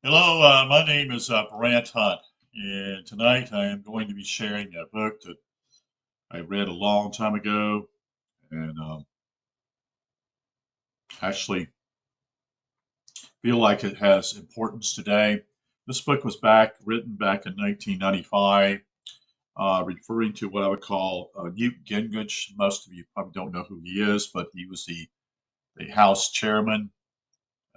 Hello, my name is Brant Hunt, and tonight I am going to be sharing a book that I read a long time ago and actually feel like it has importance today. This book was written back in 1995, referring to what I would call Newt Gingrich. Most of you probably don't know who he is, but he was the House chairman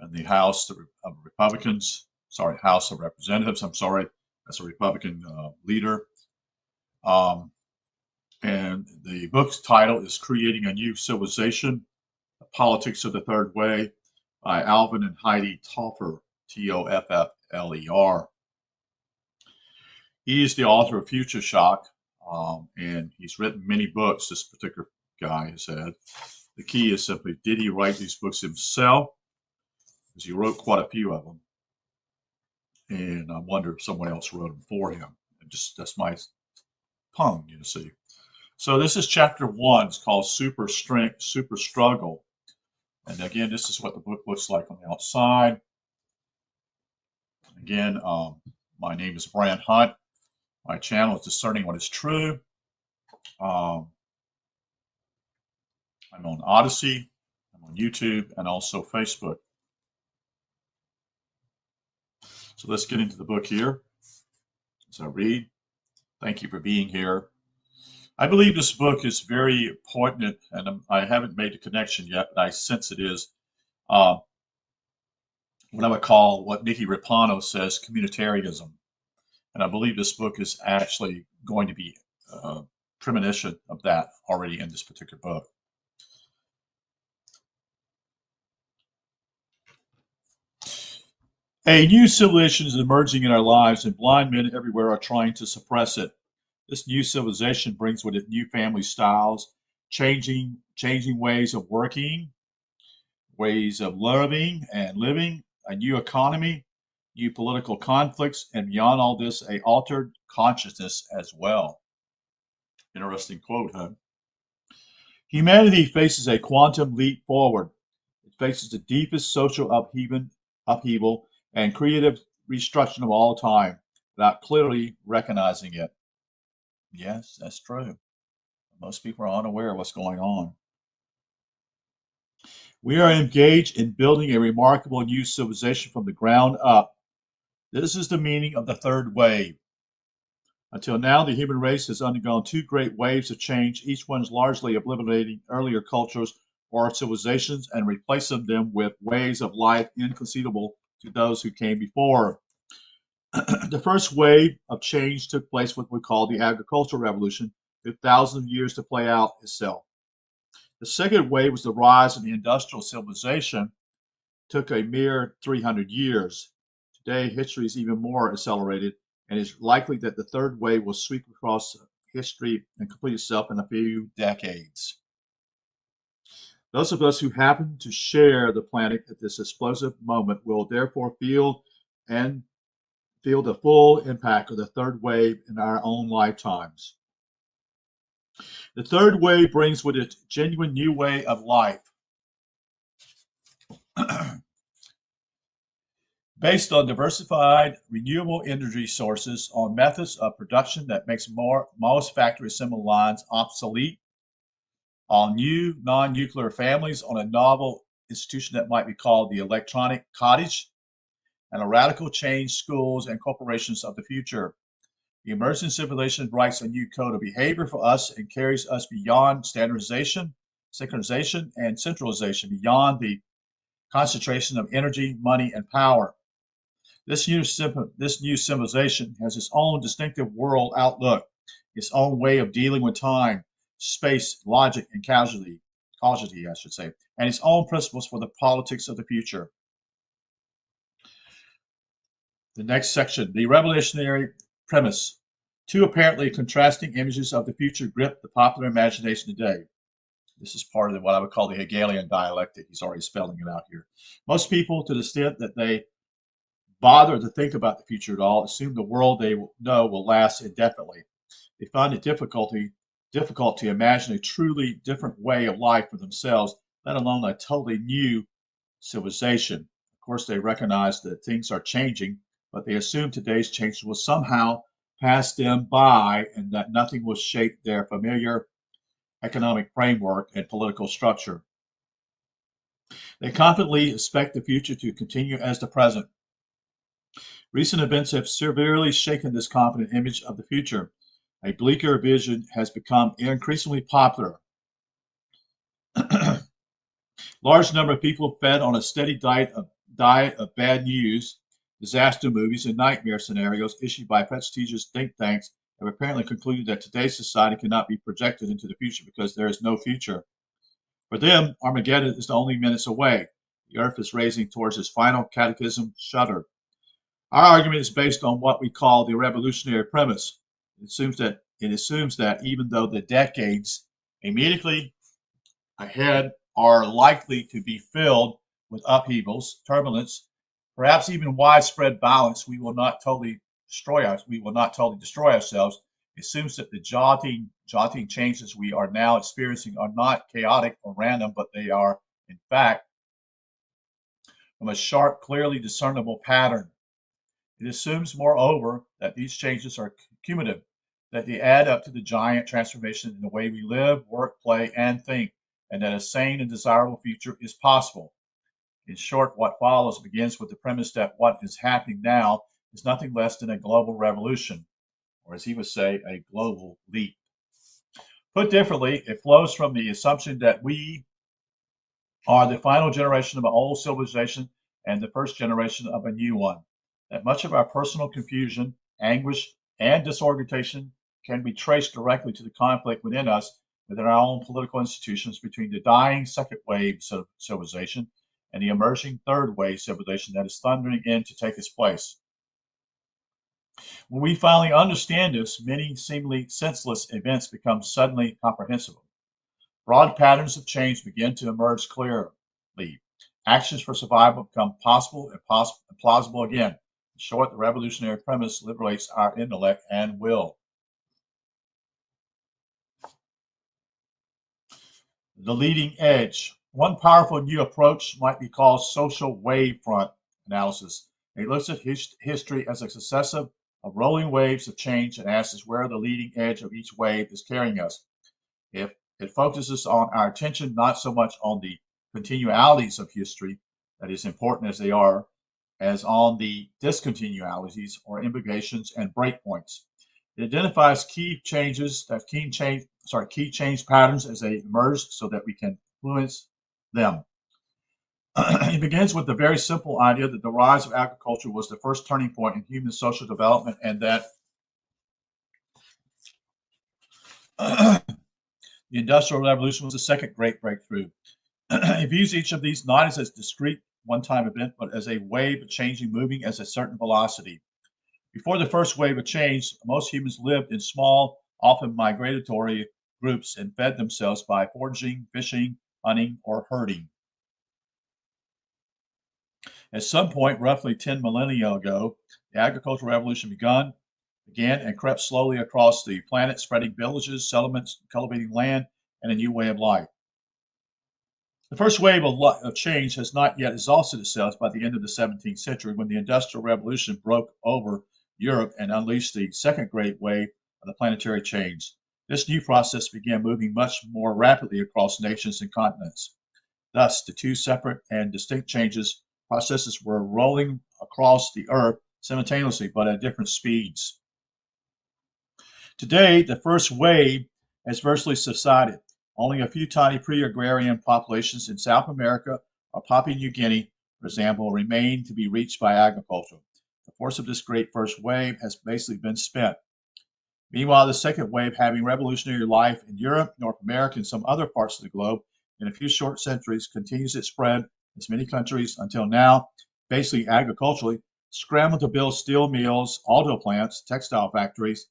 in the of Republicans, sorry, House of Representatives, I'm sorry, as a Republican leader. Um, And the book's title is Creating a New Civilization, The Politics of the Third Way by Alvin and Heidi Toffler, Toffler. He is the author of Future Shock, and he's written many books, this particular guy has had. The key is simply, did he write these books himself? Because he wrote quite a few of them. And I wonder if someone else wrote them for him. And just that's my pun, you see. So this is chapter one. It's called Super Strength, Super Struggle. And again, this is what the book looks like on the outside. Again, my name is Brant Hunt. My channel is Discerning What is True. I'm on Odyssey, I'm on YouTube, and also Facebook. So let's get into the book here as I read. Thank you for being here. I believe this book is very poignant, and I haven't made the connection yet, but I sense it is. Uh, what I would call what Nikki Rapano says communitarianism. And I believe this book is actually going to be premonition of that already in this particular book. A new civilization is emerging in our lives, and blind men everywhere are trying to suppress it. This new civilization brings with it new family styles, changing ways of working, ways of loving and living, a new economy, new political conflicts, and beyond all this, a altered consciousness as well. Interesting quote, huh? Humanity faces a quantum leap forward. It faces the deepest social upheaval and creative restructuring of all time without clearly recognizing it. Yes, that's true. Most people are unaware of what's going on. We are engaged in building a remarkable new civilization from the ground up. This is the meaning of the third wave. Until now, the human race has undergone two great waves of change, each one largely obliterating earlier cultures or civilizations and replacing them with ways of life inconceivable to those who came before. The first wave of change took place with what we call the agricultural revolution. It took thousands of years to play out itself. The second wave was the rise of the industrial civilization. It took a mere 300 years. Today, history is even more accelerated, and it's likely that the third wave will sweep across history and complete itself in a few decades. Those of us who happen to share the planet at this explosive moment will therefore and feel the full impact of the third wave in our own lifetimes. The third wave brings with it a genuine new way of life based on diversified renewable energy sources, on methods of production that makes most factory assembly lines obsolete, on new non-nuclear families, on a novel institution that might be called the electronic cottage, and a radical change schools and corporations of the future. The emerging civilization writes a new code of behavior for us and carries us beyond standardization, synchronization, and centralization, beyond the concentration of energy, money, and power. This new civilization has its own distinctive world outlook, its own way of dealing with time, space, logic, and causality, I should say, and its own principles for the politics of the future. The next section, the revolutionary premise. Two apparently contrasting images of the future grip the popular imagination today. This is part of what I would call the Hegelian dialectic. He's already spelling it out here. Most people, to the extent that they bother to think about the future at all, assume the world they know will last indefinitely. They find it difficult to imagine a truly different way of life for themselves, let alone a totally new civilization. course, they recognize that things are changing, but they assume today's changes will somehow pass them by and that nothing will shape their familiar economic framework and political structure. They confidently expect the future to continue as the present. Recent events have severely shaken this confident image of the future. A bleaker vision has become increasingly popular. Large number of people fed on a steady diet of bad news, disaster movies, and nightmare scenarios issued by prestigious think tanks have apparently concluded that today's society cannot be projected into the future because there is no future. For them, Armageddon is only minutes away. The earth is racing towards its final cataclysm shudder. Our argument is based on what we call the revolutionary premise. It assumes that even though the decades immediately ahead are likely to be filled with upheavals, turbulence, perhaps even widespread violence, we will not totally destroy ourselves. It assumes that the jolting changes we are now experiencing are not chaotic or random, but they are, in fact, from a sharp, clearly discernible pattern. It assumes, moreover, that these changes are cumulative, that they add up to the giant transformation in the way we live, work, play, and think, and that a sane and desirable future is possible. In short, what follows begins with the premise that what is happening now is nothing less than a global revolution, or as he would say, a global leap. Put differently, it flows from the assumption that we are the final generation of an old civilization and the first generation of a new one. That much of our personal confusion, anguish, and disorientation can be traced directly to the conflict within us, within our own political institutions, between the dying second wave civilization and the emerging third wave civilization that is thundering in to take its place. When we finally understand this, many seemingly senseless events become suddenly comprehensible. Broad patterns of change begin to emerge clearly. Actions for survival become possible and plausible again. In short, the revolutionary premise liberates our intellect and will. The leading edge. One powerful new approach might be called social wavefront analysis. It looks at history as a successive of rolling waves of change and asks where the leading edge of each wave is carrying us. If it focuses on our attention not so much on the continualities of history, that is important as they are, as on the discontinuities or imbrications and breakpoints. It identifies key change patterns as they emerge so that we can influence them. It begins with the very simple idea that the rise of agriculture was the first turning point in human social development and that the Industrial Revolution was the second great breakthrough. It views each of these not as a discrete one-time event, but as a wave of changing, moving at a certain velocity. Before the first wave of change, most humans lived in small, often migratory groups and fed themselves by foraging, fishing, hunting, or herding. At some point, roughly 10 millennia ago, the agricultural revolution began and crept slowly across the planet, spreading villages, settlements, cultivating land, and a new way of life. The first wave of change has not yet exhausted itself by the end of the 17th century when the Industrial Revolution broke over Europe and unleashed the second great wave of the planetary change. This new process began moving much more rapidly across nations and continents. Thus, the two separate and distinct processes were rolling across the earth simultaneously, but at different speeds. Today, the first wave has virtually subsided. Only a few tiny pre-agrarian populations in South America or Papua New Guinea, for example, remain to be reached by agriculture. The force of this great first wave has basically been spent. Meanwhile, the second wave, having revolutionary life in Europe, North America, and some other parts of the globe, in a few short centuries, continues its spread in as many countries until now, basically agriculturally, scrambled to build steel mills, auto plants, textile factories,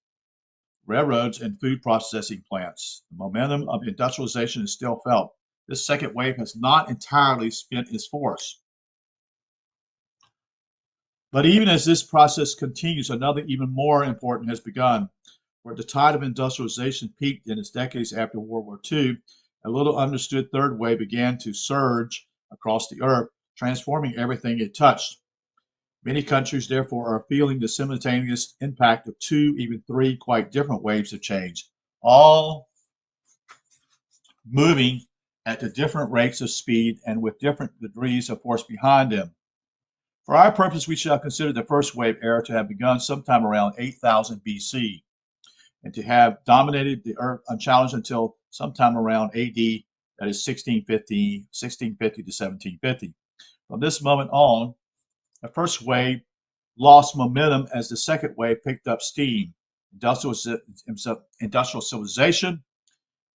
railroads, and food processing plants. The momentum of industrialization is still felt. This second wave has not entirely spent its force. But even as this process continues, another even more important has begun. Where the tide of industrialization peaked in its decades after World War II, a little understood third wave began to surge across the earth. transforming everything it touched. Many countries, therefore, are feeling the simultaneous impact of two, even three quite different waves of change, all moving at the different rates of speed and with different degrees of force behind them. For our purpose, we shall consider the first wave era to have begun sometime around 8000 BC and to have dominated the earth unchallenged until sometime around AD, that is 1650 to 1750. From this moment on, the first wave lost momentum as the second wave picked up steam. Industrial civilization,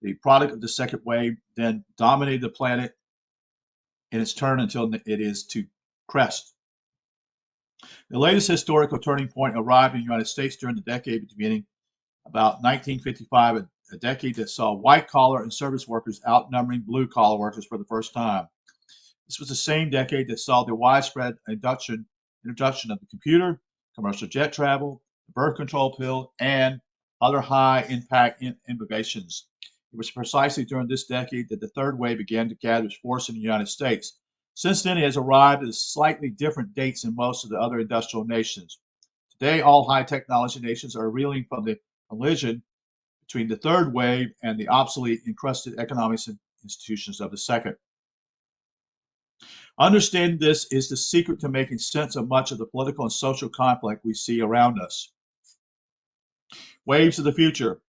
the product of the second wave, then dominated the planet in its turn until it is to crest. The latest historical turning point arrived in the United States during the decade beginning about 1955, a decade that saw white-collar and service workers outnumbering blue-collar workers for the first time. This was the same decade that saw the widespread introduction of the computer, commercial jet travel, the birth control pill, and other high-impact innovations. It was precisely during this decade that the third wave began to gather its force in the United States. Since then, it has arrived at slightly different dates in most of the other industrial nations. Today, all high-technology nations are reeling from the collision between the third wave and the obsolete, encrusted economic institutions of the second. Understanding this is the secret to making sense of much of the political and social conflict we see around us. Waves of the future.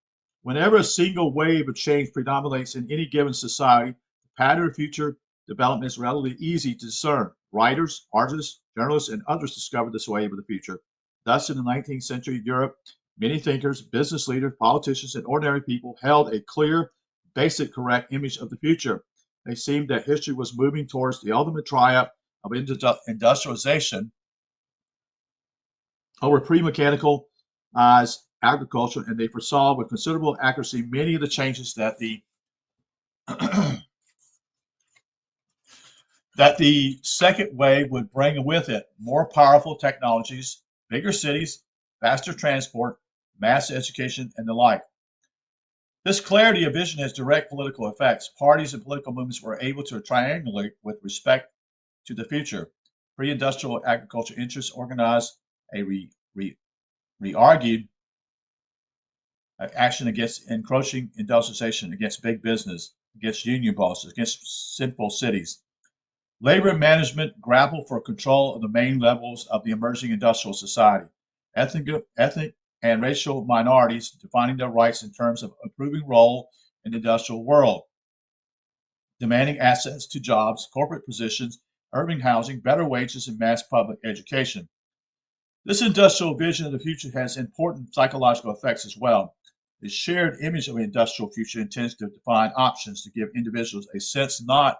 Whenever a single wave of change predominates in any given society, the pattern of future development is relatively easy to discern. Writers, artists, journalists, and others discovered this wave of the future. Thus, in the 19th century Europe, many thinkers, business leaders, politicians, and ordinary people held a clear, basic, correct image of the future. They seemed that history was moving towards the ultimate triumph of industrialization over pre-mechanicalized agriculture, and they foresaw with considerable accuracy many of the changes that the that the second wave would bring with it: more powerful technologies, bigger cities, faster transport, mass education, and the like. This clarity of vision has direct political effects. Parties and political movements were able to triangulate with respect to the future. Pre-industrial agriculture interests organized a re-argued action against encroaching industrialization, against big business, against union bosses, against simple cities. Labor management grappled for control of the main levels of the emerging industrial society. Ethnic and racial minorities defining their rights in terms of improving role in the industrial world, demanding access to jobs, corporate positions, urban housing, better wages, and mass public education. This industrial vision of the future has important psychological effects as well. The shared image of an industrial future intends to define options to give individuals a sense not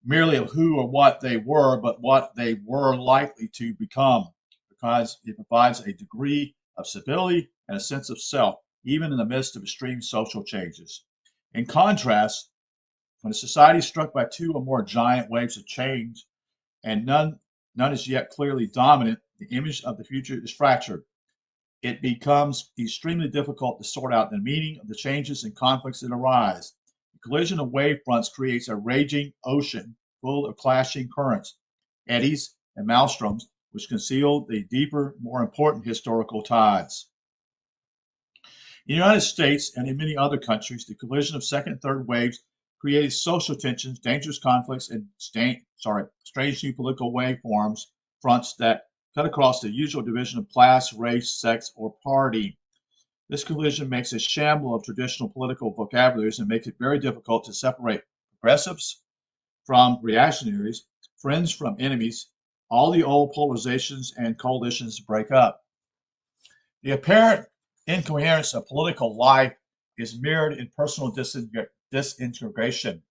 merely of who or what they were, but what they were likely to become, because it provides a degree of stability and a sense of self, even in the midst of extreme social changes. In contrast, when a society is struck by two or more giant waves of change, and none is yet clearly dominant, the image of the future is fractured. It becomes extremely difficult to sort out the meaning of the changes and conflicts that arise. The collision of wave fronts creates a raging ocean full of clashing currents, eddies, and maelstroms, which conceal the deeper, more important historical tides. In the United States and in many other countries, the collision of second and third waves created social tensions, dangerous conflicts, and strange new political waveforms, fronts that cut across the usual division of class, race, sex, or party. This collision makes a shamble of traditional political vocabularies and makes it very difficult to separate progressives from reactionaries, friends from enemies. All the old polarizations and coalitions break up. The apparent incoherence of political life is mirrored in personal disintegration.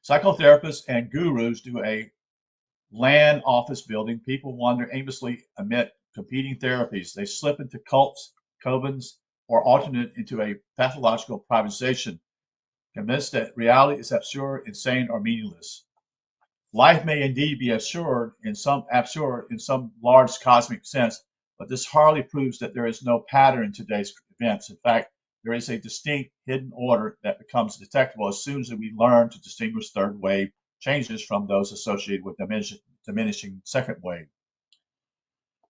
Psychotherapists and gurus do a land office building. People wander aimlessly amid competing therapies. They slip into cults, covens, or alternate into a pathological privatization, convinced that reality is absurd, insane, or meaningless. Life may indeed be absurd in some large cosmic sense, but this hardly proves that there is no pattern in today's events. In fact, there is a distinct hidden order that becomes detectable as soon as we learn to distinguish third wave changes from those associated with diminishing second wave.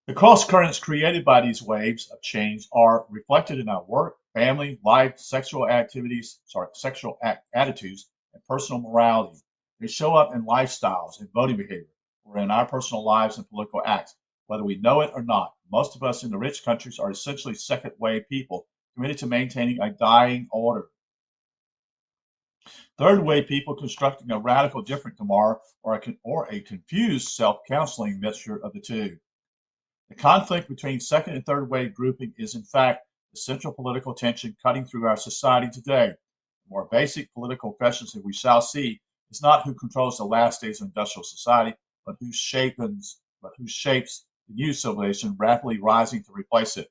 The cross currents created by these waves of change are reflected in our work, family, life, sexual attitudes, and personal morality. They show up in lifestyles and voting behavior, or in our personal lives and political acts, whether we know it or not. Most of us in the rich countries are essentially second wave people committed to maintaining a dying order. Third wave people constructing a radical different tomorrow, or a confused self-counseling mixture of the two. The conflict between second and third wave grouping is, in fact, the central political tension cutting through our society today. The more basic political questions that we shall see is not who controls the last days of industrial society, but who shapes the new civilization rapidly rising to replace it.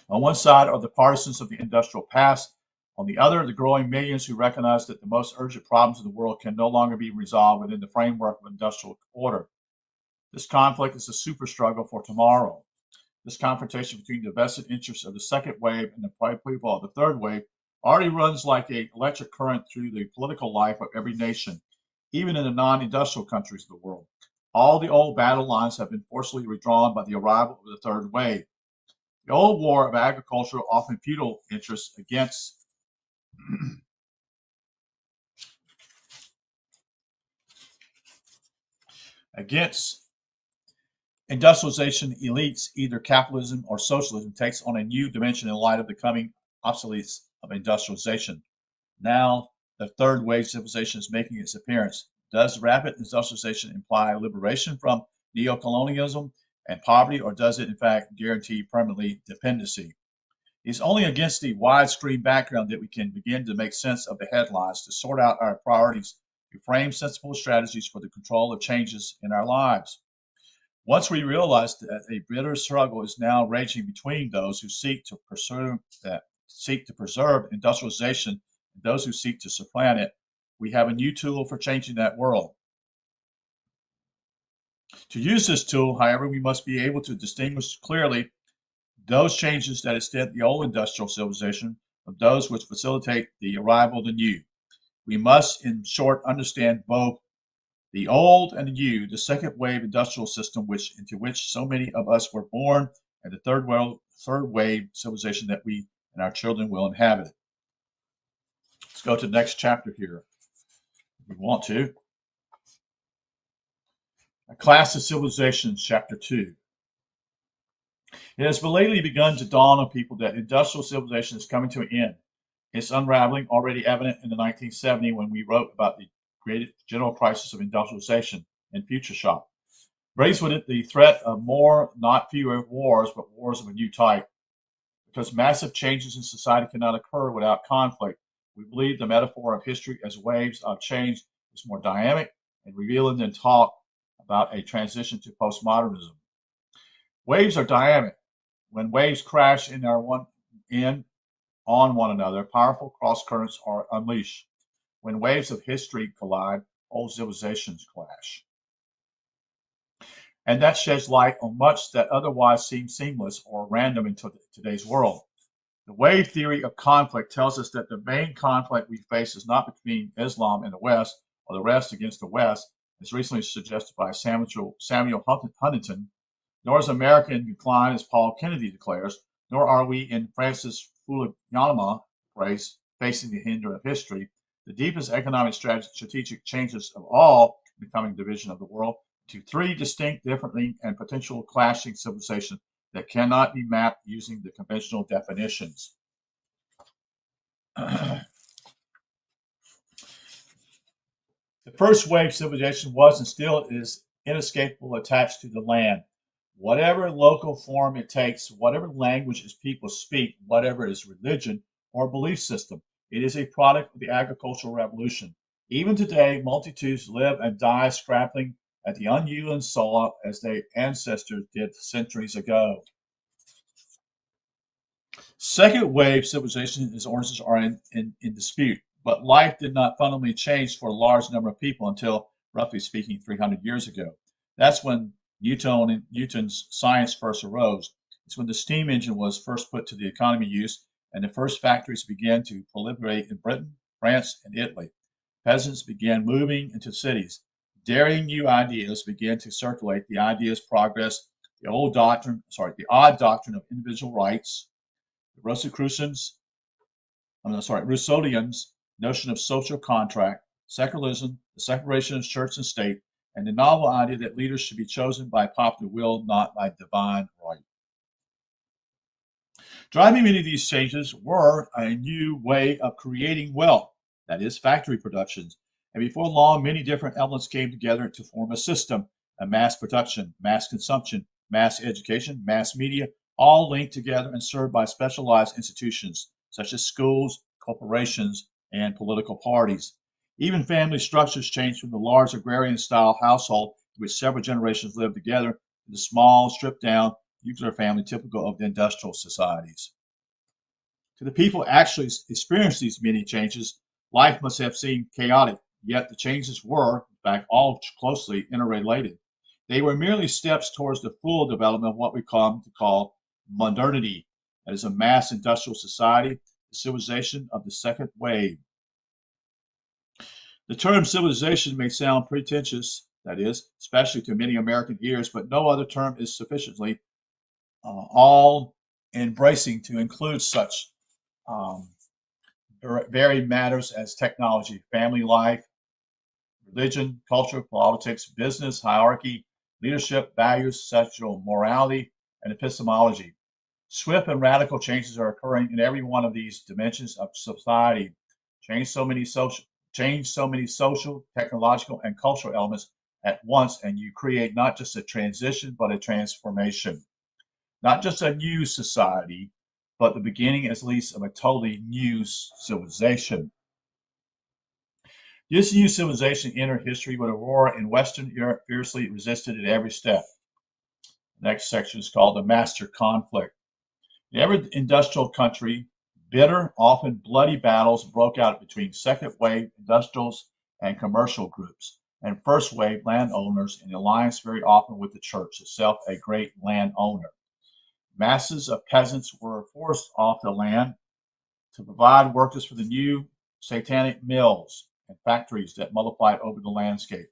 On one side are the partisans of the industrial past. On the other, the growing millions who recognize that the most urgent problems of the world can no longer be resolved within the framework of industrial order. This conflict is a super struggle for tomorrow. This confrontation between the vested interests of the second wave and the people of the third wave already runs like an electric current through the political life of every nation, even in the non-industrial countries of the world. All the old battle lines have been forcibly redrawn by the arrival of the third wave. The old war of agricultural, often feudal interests against industrialization elites, either capitalism or socialism, takes on a new dimension in light of the coming obsolescence of industrialization. Now, the third wave civilization is making its appearance. Does rapid industrialization imply liberation from neocolonialism and poverty, or does it, in fact, guarantee permanently dependency? It's only against the widescreen background that we can begin to make sense of the headlines, to sort out our priorities, to frame sensible strategies for the control of changes in our lives. Once we realize that a bitter struggle is now raging between those who seek to preserve industrialization and those who seek to supplant it, we have a new tool for changing that world. To use this tool, however, we must be able to distinguish clearly those changes that extend the old industrial civilization from those which facilitate the arrival of the new. We must, in short, understand both the old and the new, the second wave industrial system into which so many of us were born, and the third wave civilization that we and our children will inhabit. Let's go to the next chapter here, if we want to. A Class of Civilizations, Chapter 2. It has belatedly begun to dawn on people that industrial civilization is coming to an end. Its unraveling already evident in the 1970 when we wrote about the great general crisis of industrialization and future shock. Raised with it the threat of more, not fewer wars, but wars of a new type. Because massive changes in society cannot occur without conflict, we believe the metaphor of history as waves of change is more dynamic and revealing than talk about a transition to postmodernism. Waves are dynamic. When waves crash on one another, powerful cross currents are unleashed. When waves of history collide, old civilizations clash. And that sheds light on much that otherwise seems seamless or random in today's world. The wave theory of conflict tells us that the main conflict we face is not between Islam and the West, or the West against the West, as recently suggested by Samuel Huntington, nor is America in decline, as Paul Kennedy declares, nor are we, in Francis Fukuyama phrase, facing the hinder of history, the deepest economic strategic changes of all in the coming division of the world to three distinct, differently, and potential clashing civilizations that cannot be mapped using the conventional definitions. The first wave civilization was and still is inescapable attached to the land. Whatever local form it takes, whatever language its people speak, whatever its religion or belief system, it is a product of the agricultural revolution. Even today, multitudes live and die scrapping at the unyielding soil as their ancestors did centuries ago. Second wave civilization, its origins are in dispute, but life did not fundamentally change for a large number of people until, roughly speaking, 300 years ago. That's when Newton's science first arose. It's when the steam engine was first put to the economy use and the first factories began to proliferate in Britain, France, and Italy. Peasants began moving into cities. Daring new ideas began to circulate. The ideas progressed. The odd doctrine of individual rights, the Rousseauians' notion of social contract, secularism, the separation of church and state, and the novel idea that leaders should be chosen by popular will, not by divine right. Driving many of these changes were a new way of creating wealth, that is, factory productions. And before long, many different elements came together to form a system, a mass production, mass consumption, mass education, mass media, all linked together and served by specialized institutions such as schools, corporations, and political parties. Even family structures changed from the large agrarian style household in which several generations lived together to the small, stripped down nuclear family typical of the industrial societies. To the people actually experienced these many changes, life must have seemed chaotic, yet the changes were, in fact, all closely interrelated. They were merely steps towards the full development of what we come to call modernity, that is, a mass industrial society, the civilization of the second wave. The term civilization may sound pretentious, that is, especially to many American ears, but no other term is sufficiently all embracing to include such um, varied matters as technology, family life, religion, culture, politics, business, hierarchy, leadership, values, sexual morality, and epistemology. Swift and radical changes are occurring in every one of these dimensions of society. Change so many social, change so many social, technological, and cultural elements at once, and you create not just a transition but a transformation. Not just a new society, but the beginning, at least, of a totally new civilization. This new civilization entered history with a roar, and Western Europe fiercely resisted at every step. The next section is called the Master Conflict. In every industrial country, bitter, often bloody battles broke out between second wave industrials and commercial groups, and first wave landowners in alliance very often with the church itself, a great landowner. Masses of peasants were forced off the land to provide workers for the new satanic mills and factories that multiplied over the landscape.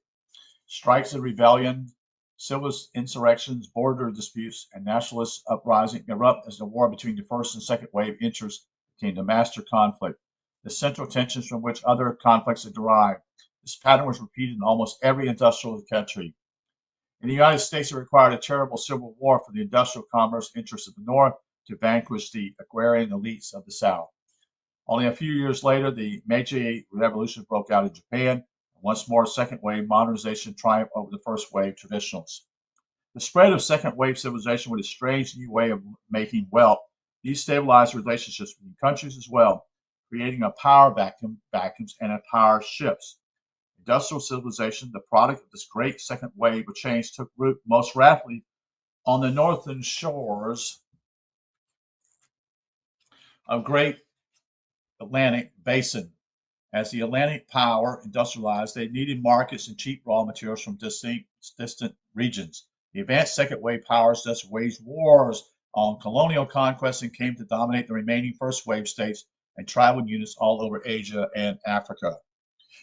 Strikes of rebellion, civil insurrections, border disputes, and nationalist uprising erupt as the war between the first and second wave enters became the master conflict, the central tensions from which other conflicts are derived. This pattern was repeated in almost every industrial country. In the United States, it required a terrible civil war for the industrial commerce interests of the North to vanquish the agrarian elites of the South. Only a few years later, the Meiji Revolution broke out in Japan, and once more, second wave modernization triumphed over the first wave traditionalists. The spread of second wave civilization with a strange new way of making wealth destabilized relationships between countries as well, creating a power vacuums and a power shifts. Industrial civilization, the product of this great second wave of change, took root most rapidly on the northern shores of Great Atlantic Basin. As the Atlantic power industrialized, they needed markets and cheap raw materials from distant regions. The advanced second wave powers thus waged wars on colonial conquest and came to dominate the remaining first wave states and tribal units all over Asia and Africa.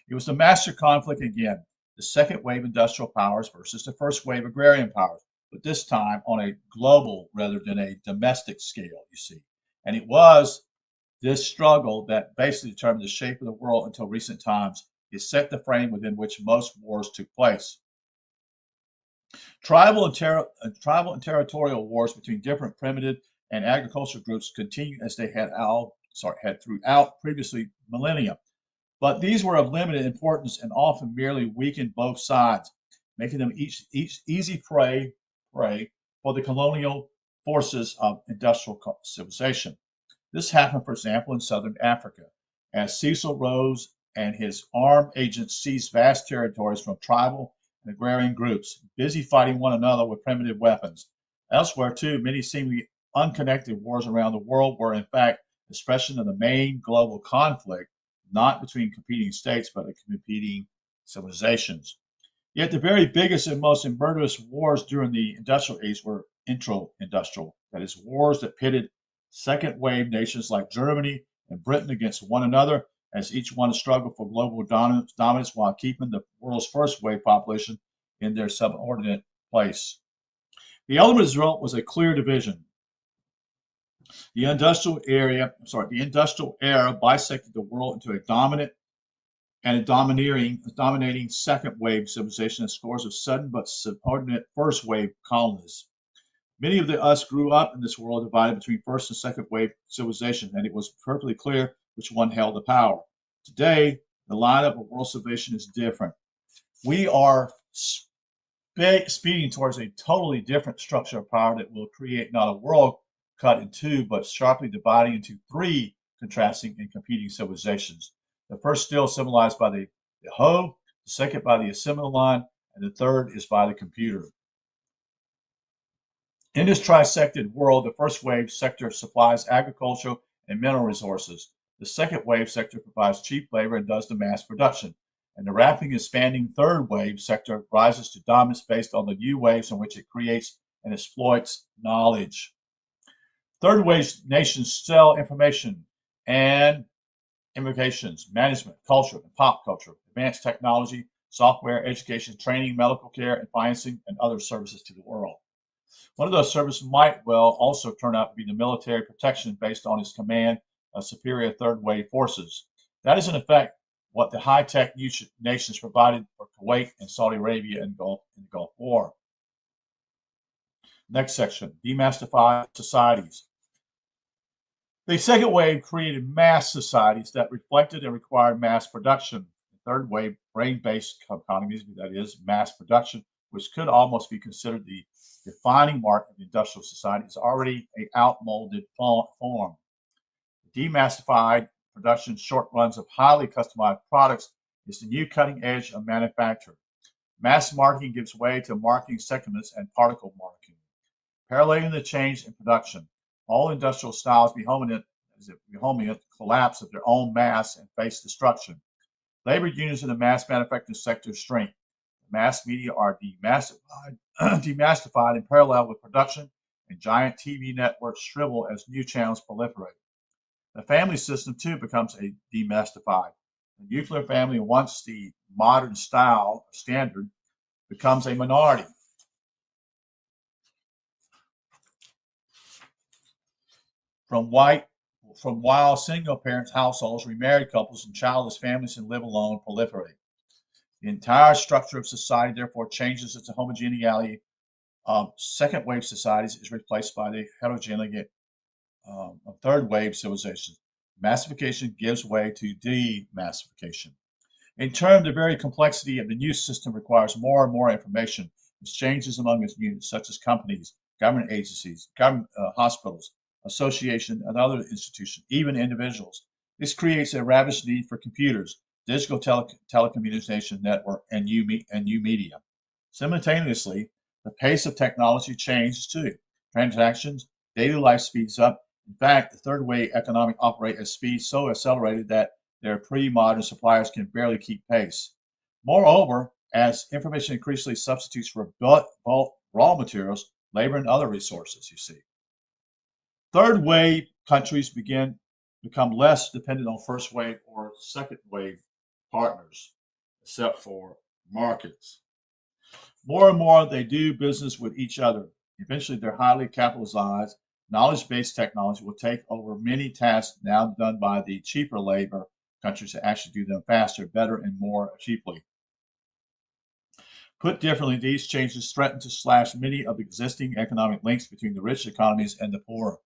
It was the master conflict again, the second wave industrial powers versus the first wave agrarian powers, but this time on a global rather than a domestic scale, you see. And it was this struggle that basically determined the shape of the world until recent times. It set the frame within which most wars took place. Tribal and territorial wars between different primitive and agricultural groups continued as they had throughout previously millennia. But these were of limited importance and often merely weakened both sides, making them each easy prey for the colonial forces of industrial civilization. This happened, for example, in southern Africa, as Cecil Rhodes and his armed agents seized vast territories from tribal and agrarian groups, busy fighting one another with primitive weapons. Elsewhere, too, many seemingly unconnected wars around the world were, in fact, expression of the main global conflict, not between competing states, but competing civilizations. Yet the very biggest and most murderous wars during the industrial age were intra-industrial, that is, wars that pitted second wave nations like Germany and Britain against one another, as each one struggled for global dominance while keeping the world's first wave population in their subordinate place. The ultimate result was a clear division. The industrial era bisected the world into a dominant and a dominating second wave civilization and scores of sudden but subordinate first wave colonists. Many of us grew up in this world divided between first and second wave civilization, and it was perfectly clear which one held the power. Today, the lineup of world civilization is different. We are speeding towards a totally different structure of power that will create not a world cut in two, but sharply dividing into three contrasting and competing civilizations. The first still symbolized by the hoe, the second by the assembly line, and the third is by the computer. In this trisected world, the first wave sector supplies agricultural and mineral resources. The second wave sector provides cheap labor and does the mass production. And the rapidly expanding third wave sector rises to dominance based on the new waves in which it creates and exploits knowledge. Third wave nations sell information and immigrations, management, culture, and pop culture, advanced technology, software, education, training, medical care, and financing, and other services to the world. One of those services might well also turn out to be the military protection based on its command of superior third wave forces. That is, in effect, what the high-tech nations provided for Kuwait and Saudi Arabia in the Gulf War. Next section, demassified societies. The second wave created mass societies that reflected and required mass production. The third wave, brain-based economies, that is, mass production, which could almost be considered the defining mark of the industrial society, is already an outmolded form. Demassified production, short runs of highly customized products, is the new cutting edge of manufacture. Mass marketing gives way to marketing segments and particle marketing. Paralleling the change in production, all industrial styles behold the collapse of their own mass and face destruction. Labor unions in the mass manufacturing sector shrink. Mass media are demassified in parallel with production, and giant TV networks shrivel as new channels proliferate. The family system, too, becomes demassified. The nuclear family, once the modern style standard, becomes a minority. From while single-parent households, remarried couples, and childless families and live alone proliferate. The entire structure of society, therefore, changes its homogeneity of second-wave societies is replaced by the heterogeneity of third-wave civilizations. Massification gives way to demassification. In turn, the very complexity of the new system requires more and more information. Exchanges among its units, such as companies, government agencies, hospitals, associations, and other institutions, even individuals. This creates a ravished need for computers, digital telecommunication network, and new media. Simultaneously, the pace of technology changes too. Transactions, daily life speeds up. In fact, the third wave economic operate at speeds so accelerated that their pre-modern suppliers can barely keep pace. Moreover, as information increasingly substitutes for bulk raw materials, labor, and other resources, you see. Third wave countries become less dependent on first wave or second wave partners, except for markets. More and more, they do business with each other. Eventually, their highly capitalized, knowledge-based technology will take over many tasks now done by the cheaper labor countries to actually do them faster, better, and more cheaply. Put differently, these changes threaten to slash many of the existing economic links between the rich economies and the poor.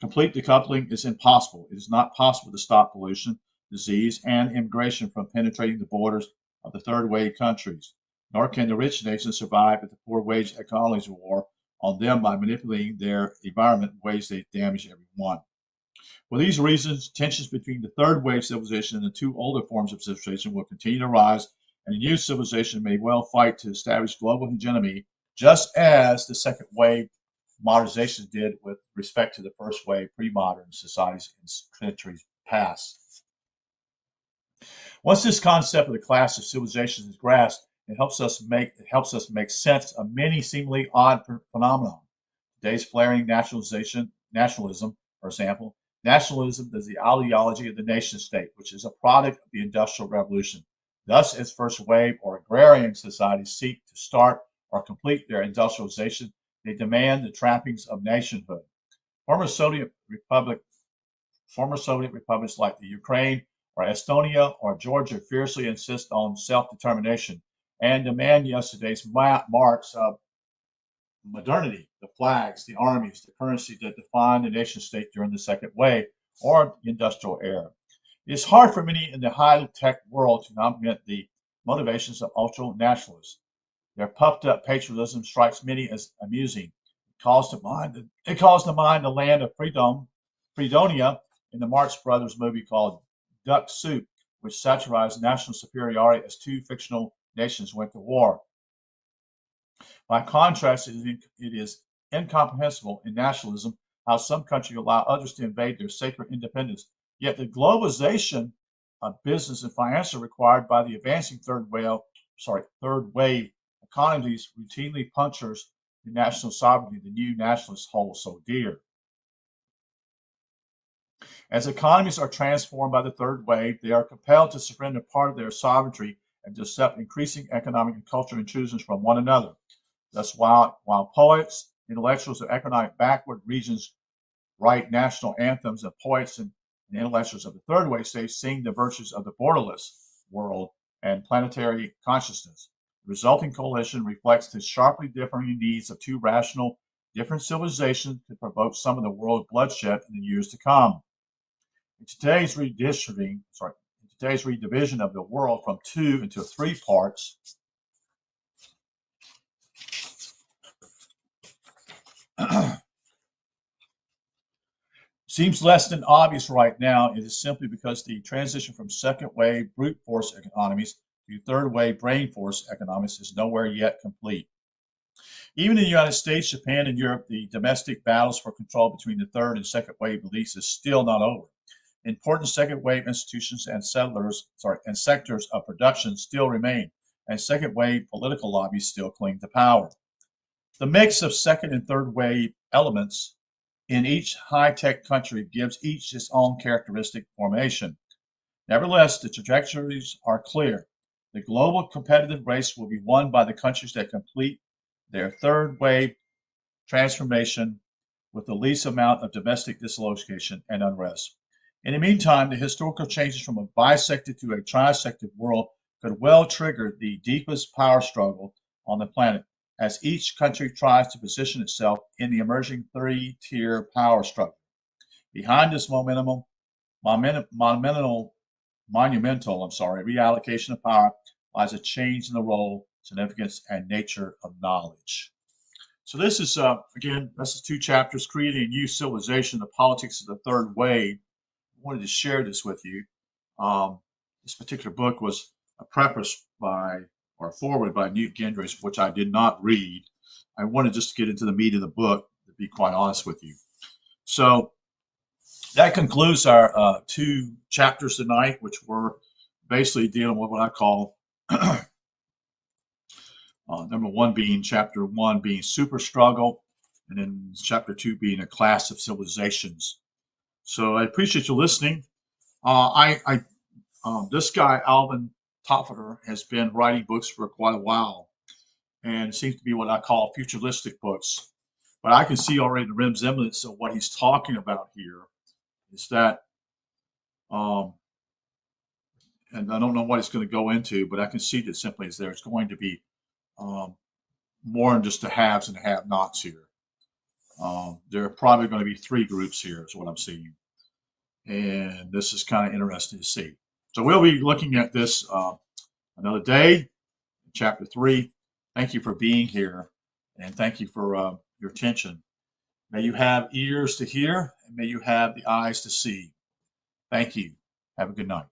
Complete decoupling is impossible. It is not possible to stop pollution, disease, and immigration from penetrating the borders of the third wave countries. Nor can the rich nations survive if the poor wage economies war on them by manipulating their environment in ways that damage everyone. For these reasons, tensions between the third wave civilization and the two older forms of civilization will continue to rise, and the new civilization may well fight to establish global hegemony, just as the second wave modernizations did with respect to the first wave pre-modern societies in centuries past. Once this concept of the class of civilizations is grasped, it helps us make sense of many seemingly odd phenomena. Today's flaring nationalism, for example, Nationalism is the ideology of the nation state, which is a product of the Industrial Revolution. Thus, its first wave or agrarian societies seek to start or complete their industrialization. They demand the trappings of nationhood. Former Soviet Republic, Former Soviet republics like the Ukraine or Estonia or Georgia fiercely insist on self-determination and demand yesterday's marks of modernity, the flags, the armies, the currency that defined the nation state during the second wave or the industrial era. It is hard for many in the high-tech world to comprehend the motivations of ultra-nationalists. Their puffed-up patriotism strikes many as amusing. It calls to mind the land of Fredonia in the Marx Brothers movie called Duck Soup, which satirized national superiority as two fictional nations went to war. By contrast, it is incomprehensible in nationalism how some countries allow others to invade their sacred independence. Yet the globalization of business and finance required by the advancing third wave economies routinely punctures the national sovereignty the new nationalists hold so dear. As economies are transformed by the third wave, they are compelled to surrender part of their sovereignty and to accept increasing economic and cultural intrusions from one another. Thus, while poets, intellectuals of economic backward regions write national anthems, and poets and intellectuals of the third wave stage sing the virtues of the borderless world and planetary consciousness. The resulting coalition reflects the sharply differing needs of two rational, different civilizations to provoke some of the world's bloodshed in the years to come. In today's redivision of the world from two into three parts, seems less than obvious right now. It is simply because the transition from second wave brute force economies to third wave brain force economics is nowhere yet complete. Even in the United States, Japan, and Europe, the domestic battles for control between the third and second wave elites is still not over. Important second wave institutions and sectors of production still remain, and second wave political lobbies still cling to power. The mix of second and third wave elements in each high-tech country gives each its own characteristic formation. Nevertheless, the trajectories are clear. The global competitive race will be won by the countries that complete their third wave transformation with the least amount of domestic dislocation and unrest. In the meantime, the historical changes from a bisected to a trisected world could well trigger the deepest power struggle on the planet, as each country tries to position itself in the emerging three-tier power struggle. Behind this monumental reallocation of power lies a change in the role, significance, and nature of knowledge. So this is, again, this is 2 chapters, Creating a New Civilization, the Politics of the Third Wave. I wanted to share this with you. This particular book was a preface by, or forward by Newt Gingrich, which I did not read. I wanted just to get into the meat of the book, to be quite honest with you. So that concludes our 2 chapters tonight, which were basically dealing with what I call number 1 being chapter 1 being super struggle, and then chapter 2 being a class of civilizations. So I appreciate you listening. This guy, Alvin Toffler, has been writing books for quite a while, and it seems to be what I call futuristic books. But I can see already the resemblance of what he's talking about here is that, and I don't know what he's going to go into, but I can see that simply as there's going to be more than just the haves and the have-nots here. There are probably going to be 3 groups here is what I'm seeing. And this is kind of interesting to see. So we'll be looking at this another day, chapter 3. Thank you for being here, and thank you for your attention. May you have ears to hear, and may you have the eyes to see. Thank you. Have a good night.